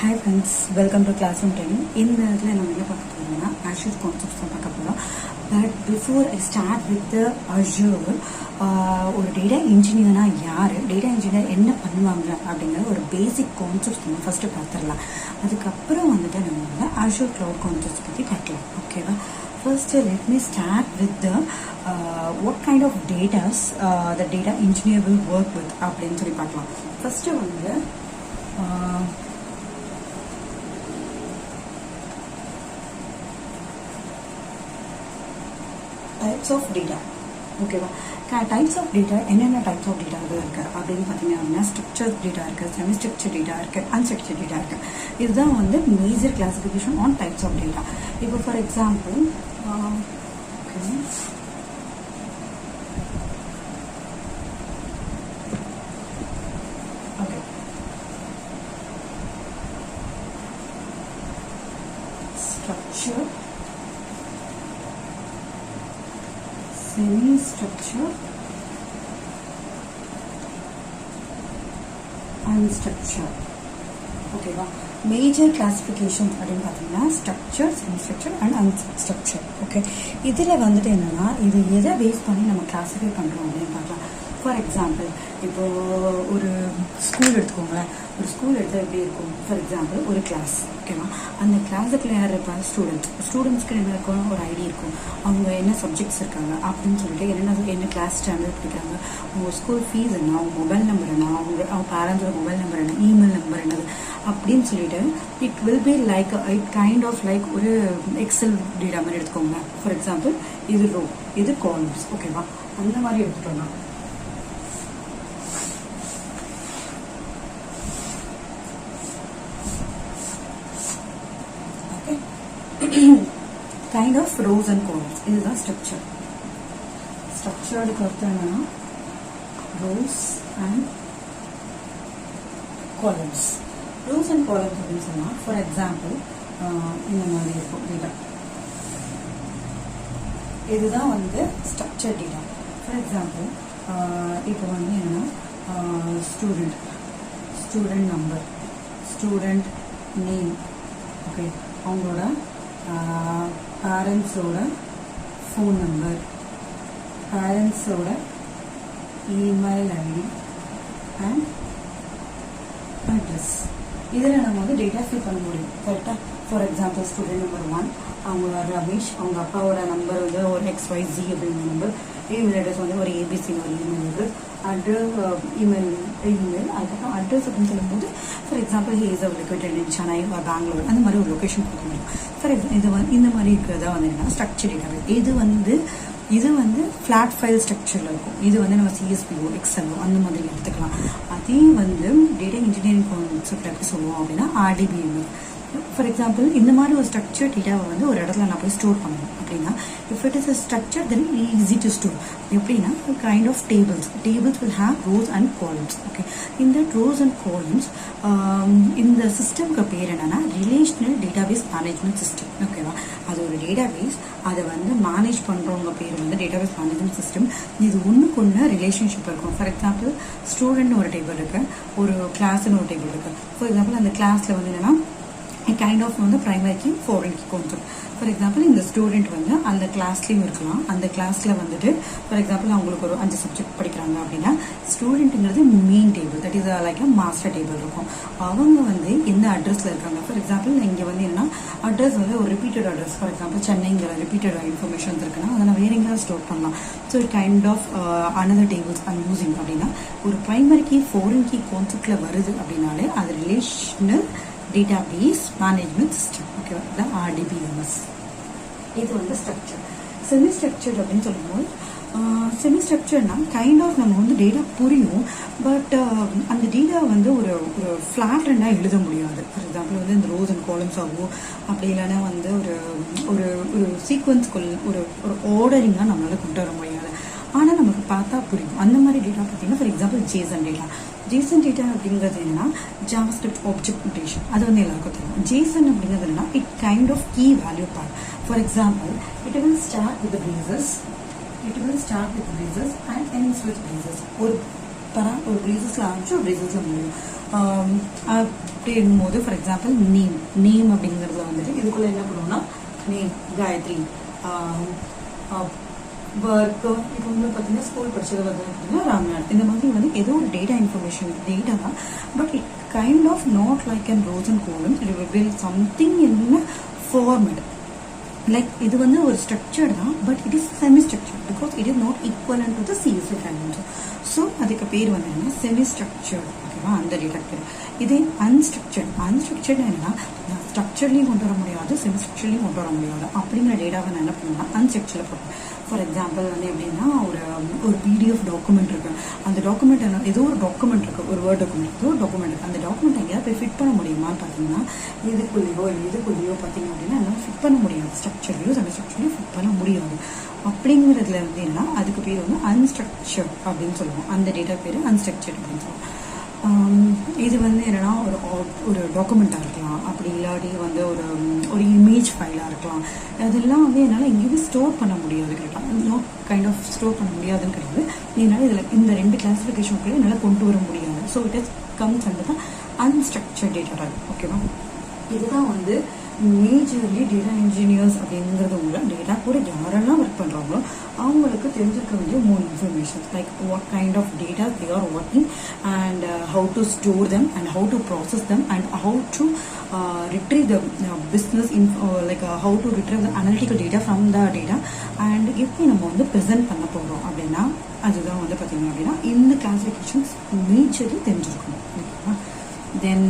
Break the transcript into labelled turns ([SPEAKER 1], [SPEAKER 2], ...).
[SPEAKER 1] Hi friends, welcome to Classroom Training. In the Azure concepts. But before I start with the Azure, ஒரு data engineer யாரு, data engineer என்ன பண்ணுவாங்க அப்படிங்கிற ஒரு basic concepts நம்ம first பார்த்துடலாம். அதுக்கப்புறம் வந்துட்டு நம்ம Azure Cloud concepts பற்றி பார்க்கலாம். ஓகேவா? First, let me start with the what kind of data the data engineer will work with அப்படின்னு சொல்லி பார்க்கலாம். First வந்து types of data. ஓகேவா? டைப்ஸ் ஆஃப் டேட்டா என்னென்ன டைப்ஸ் ஆஃப் டேட்டா இருக்குது அப்படின்னு பார்த்தீங்கன்னா ஸ்ட்ரக்சர் டேட்டா இருக்குது, செமி ஸ்ட்ரக்சர் டேட்டா இருக்குது, அன்ஸ்ட்ரக்சர் டேட்டா இருக்குது. இதுதான் வந்து major classification on types of data. இப்போ for example structure, semi-structure, unstructure. ஓகேவா? மேஜர் கிளாசிஃபிகேஷன் அப்படின்னு பார்த்தீங்கன்னா structure, semi structure and unstructure. Okay, இதில் வந்துட்டு என்னன்னா இது எதை பேஸ் பண்ணி நம்ம கிளாஸிஃபை பண்ணுறோம் அப்படின்னு பார்க்கலாம். ஃபார் எக்ஸாம்பிள் இப்போ ஒரு ஸ்கூல் எடுத்துக்கோங்களேன். ஒரு ஸ்கூல் எடுத்தால் எப்படி இருக்கும்? ஃபார் எக்ஸாம்பிள் ஒரு கிளாஸ். ஓகேவா? அந்த கிளாஸுக்குள்ள யார் இருப்பாங்க? ஸ்டூடெண்ட்ஸ்க்கு என்ன இருக்கும்? ஒரு ஐடி இருக்கும். அவங்க என்ன சப்ஜெக்ட்ஸ் இருக்காங்க அப்படின்னு சொல்லிட்டு என்ன கிளாஸ் ஸ்டாண்டர்ட் படிக்கிறாங்க, அவங்க ஸ்கூல் ஃபீஸ் என்ன, அவங்க மொபைல் நம்பர் என்ன, அவங்க பேரண்ட்ஸோட மொபைல் நம்பர் என்ன, இமெயில் நம்பர் என்னது அப்படின்னு சொல்லிட்டு it will be like it kind of like ஒரு எக்ஸல் டேட்டா மாதிரி எடுத்துக்கோங்க. ஃபார் எக்ஸாம்பிள் இது ரோ, இது காலம்ஸ். ஓகேவா? அந்த மாதிரி எடுத்துட்டோம்னா kind of rows and columns. இதுதான் structure. ஸ்ட்ரக்சர்டுக்கு அர்த்தம் என்னன்னா rows and columns. rows and columns அப்படின்னு சொன்னா ஃபார் எக்ஸாம்பிள் இந்த மாதிரி இருக்கும் டேட்டா. இதுதான் வந்து ஸ்ட்ரக்சர் டேட்டா. ஃபார் எக்ஸாம்பிள் இப்போ வந்து என்னன்னா student number, student name, okay, அவங்களோட பேரண்ட்ஸோட ஃபோன் நம்பர், பேரண்ட்ஸோட இமெயில் ஐடி அண்ட் அட்ரஸ். இதில் நம்ம வந்து டேட்டா ஃபில் பண்ண முடியும். கரெக்டாக? ஃபார் எக்ஸாம்பிள் ஸ்டூடெண்ட் நம்பர் 1 அவங்க ரமேஷ், அவங்க அப்பாவோட நம்பர் வந்து ஒரு XYZ அப்படிங்கிற நம்பர், இமெயில் அட்ரஸ் வந்து ஒரு ABC ஒரு இமெயில் அட்ரஸ், இமெயில் அதுக்கப்புறம் அட்ரஸ் அப்படின்னு சொல்லும்போது for example he is located in Chennai or Bangalore, அந்த மாதிரி ஒரு லொக்கேஷன் கொடுக்க முடியும். ஃபார் எக்ஸாம்பிள் இந்த மாதிரி இருக்கிறதா வந்து என்னன்னா ஸ்ட்ரக்சர் டேட்டா. இது வந்து ஃப்ளாட் ஃபைல் ஸ்ட்ரக்சரில் இருக்கும். இது வந்து நம்ம CSVO, எக்ஸலோ அந்த மாதிரி எடுத்துக்கலாம். அதே வந்து டேட்டா இன்ஜினியரிங் கான்செப்ட் எப்படி சொல்லுவோம் அப்படின்னா RDBMS. ஃபார் எக்ஸாம்பிள் இந்த மாதிரி ஒரு ஸ்ட்ரக்சர் டேட்டாவை வந்து ஒரு இடத்துல நான் போய் ஸ்டோர் பண்ணணும் அப்படின்னா if it is a structure then easy to store. எப்படின்னா kind of tables will have rows and columns. Okay, இந்த ரோஸ் அண்ட் காலம்ஸ் இந்த சிஸ்டம்க்கு பேர் என்னன்னா ரிலேஷனல் டேட்டாபேஸ் மேனேஜ்மெண்ட் சிஸ்டம். ஓகேவா? அது ஒரு டேட்டாபேஸ், அதை வந்து மேனேஜ் பண்ணுறவங்க பேர் வந்து டேட்டாபேஸ் மேனேஜ்மெண்ட் சிஸ்டம். இது ஒன்றுக்கு ஒன்று ரிலேஷன்ஷிப் இருக்கும். ஃபார் எக்ஸாம்பிள் ஸ்டூடெண்ட் ஒரு டேபிள் இருக்கு, ஒரு கிளாஸ்ன்னு ஒரு டேபிள் இருக்கு. ஃபார் எக்ஸாம்பிள் அந்த கிளாஸில் வந்து என்னன்னா கைண்ட் ஆஃப் வந்து primary key, foreign key concept. For example இந்த ஸ்டூடெண்ட் வந்து அந்த கிளாஸ்லேயும் இருக்கலாம். அந்த கிளாஸில் வந்துட்டு ஃபார் எக்ஸாம்பிள் அவங்களுக்கு ஒரு 5 சப்ஜெக்ட் படிக்கிறாங்க அப்படின்னா ஸ்டூடெண்ட்டுங்கிறது main table, that is like master table இருக்கும். அவங்க வந்து எந்த அட்ரஸில் இருக்காங்க. ஃபார் எக்ஸாம்பிள் இங்கே வந்து என்னன்னா அட்ரஸ் வந்து ஒரு ரிப்பீட்டட் அட்ரஸ், ஃபார் எக்ஸாம்பிள் சென்னைங்கிற ரிப்பீட்டட் இன்ஃபர்மேஷன்ஸ் இருக்குன்னா அதை நான் வேற எங்கேயாவது ஸ்டோர் பண்ணலாம். So it kind of another tables I'm using அப்படின்னா ஒரு பிரைமரி கீ, ஃபாரின் கீ கான்செப்டில் வருது அப்படின்னாலே அது ரிலேஷனல் டேட்டாபேஸ் மேனேஜ்மெண்ட் சிஸ்டம். ஓகேவா? இதுதான் RDBMS. இது வந்து ஸ்ட்ரக்சர். செமி ஸ்ட்ரக்சர் அப்படின்னு சொல்லும்போது செமி ஸ்ட்ரக்சர்னா கைண்ட் ஆஃப் நம்ம வந்து டேட்டா புரியும், பட் அந்த டேட்டா வந்து ஒரு ஃப்ளாட் ரெண்டாக எழுத முடியாது. ஃபார் எக்ஸாம்பிள் வந்து இந்த ரோஸ் அண்ட் காலம்ஸ் ஆகும், அப்படி இல்லைன்னா வந்து ஒரு சீக்வன்ஸ்குள்ள ஒரு ஆர்டரிங்காக நம்மளால கொண்டு வர முடியாது. ஆனால் நமக்கு பார்த்தா புரியும். அந்த மாதிரி டேட்டா பார்த்தீங்கன்னா for example JSON data. JSON data அப்படிங்கிறது என்னன்னா JavaScript ஆப்ஜெக்ட் நோட்டேஷன். அது வந்து எல்லாருக்கும் தெரியும். JSON அப்படிங்கிறது என்னன்னா it kind of key value part. For example it will start with braces and ends with braces. ஒரு ப்ராப்பராக ஒரு ப்ரீசஸில் ஆரம்பிச்சு ஒரு ப்ரீசஸில் முடியும். அப்படி இருக்கும்போது ஃபார் எக்ஸாம்பிள் நேம் அப்படிங்கிறதுல வந்துட்டு இதுக்குள்ளே என்ன பண்ணுவோம்னா நேம் காயத்ரி, ஒர்க்கு இப்போ வந்து பார்த்தீங்கன்னா ஸ்கூல் படிச்சது வந்து பார்த்தீங்கன்னா ராம்நாத். இந்த மாதிரி வந்து ஏதோ ஒரு டேட்டா இன்ஃபர்மேஷன் டேட்டா தான், but it kind of not like and rows and columns, it will something in format. Like இது வந்து ஒரு ஸ்ட்ரக்சர்டு தான், but it is semi structured because it is not equivalent to the CSV fragments. So அதுக்கு பேர் வந்து என்னன்னா semi structured. ஓகேவா, அந்த டேட்டா பேர். இதே அன்ஸ்ட்ரக்சர்டு என்னன்னா ஸ்ட்ரக்சர்லையும் கொண்டு வர முடியாது, செமி ஸ்ட்ரக்சர்லையும் கொண்டு வர முடியாது. அப்படிங்கிற டேட்டாவை நான் என்ன பண்ணுவேன்னா அன்ஸ்ட்ரக்சரில் போடுவேன். ஃபார் எக்ஸாம்பிள் வந்து எப்படின்னா ஒரு பிடிஎஃப் டாக்குமெண்ட் இருக்கு, அந்த டாக்குமெண்ட் என்ன ஏதோ ஒரு டாக்குமெண்ட் இருக்கு, ஒரு வேர்ட் டாக்குமெண்ட், ஏதோ ஒரு டாக்குமெண்ட் இருக்கு, அந்த டாக்குமெண்ட் எங்கேயாவது போய் ஃபிட் பண்ண முடியுமான்னு பார்த்தீங்கன்னா இதுக்குள்ளேயோ பார்த்தீங்க அப்படின்னா எல்லாம் ஃபிட் பண்ண முடியாது. ஸ்ட்ரக்சர்லையும் செமி ஸ்ட்ரக்சர்லையும் ஃபிட் பண்ண முடியாது. அப்படிங்கிறதுல வந்து என்னன்னா அதுக்கு பேர் வந்து அன்ஸ்ட்ரக்சர்ட் அப்படின்னு சொல்லுவோம். அந்த டேட்டா பேர் அன்ஸ்ட்ரக்சர்ட் அப்படின்னு சொல்லுவோம். இது வந்து என்னன்னா ஒரு டாக்குமெண்ட்டாக இருக்கலாம், அப்படி இல்லாட்டி வந்து ஒரு இமேஜ் ஃபைலாக இருக்கலாம். அதெல்லாம் வந்து என்னால் எங்கேயுமே ஸ்டோர் பண்ண முடியாது. கரெக்டாக கைண்ட் ஆஃப் ஸ்டோர் பண்ண முடியாதுன்னு கிடையாது. என்னால் இதில் இந்த 2 கிளாஸிஃபிகேஷனுக்குள்ளே என்னால் கொண்டு வர முடியாது. So it is comes under தான் அன்ஸ்ட்ரக்சர்ட் டேட்டா டைப். ஓகேவா, இதுதான் வந்து மேஜர்லி டேட்டா இன்ஜினியர்ஸ் அப்படிங்கிறது உள்ள டேட்டா கூட யாரெல்லாம் ஒர்க் பண்ணுறாங்களோ அவங்களுக்கு தெரிஞ்சிருக்க வேண்டிய 3 informations. Like what kind of data they are working and how to store them and how to process them and how to retrieve the business like how to retrieve the analytical data from the data and எப்படி நம்ம வந்து present பண்ண போகிறோம் அப்படின்னா அதுதான் வந்து பார்த்தீங்க அப்படின்னா இந்த கிளாஸிஃபிகேஷன்ஸ் மேஜர்லி தெரிஞ்சிருக்கணும். ஓகேவா, தென்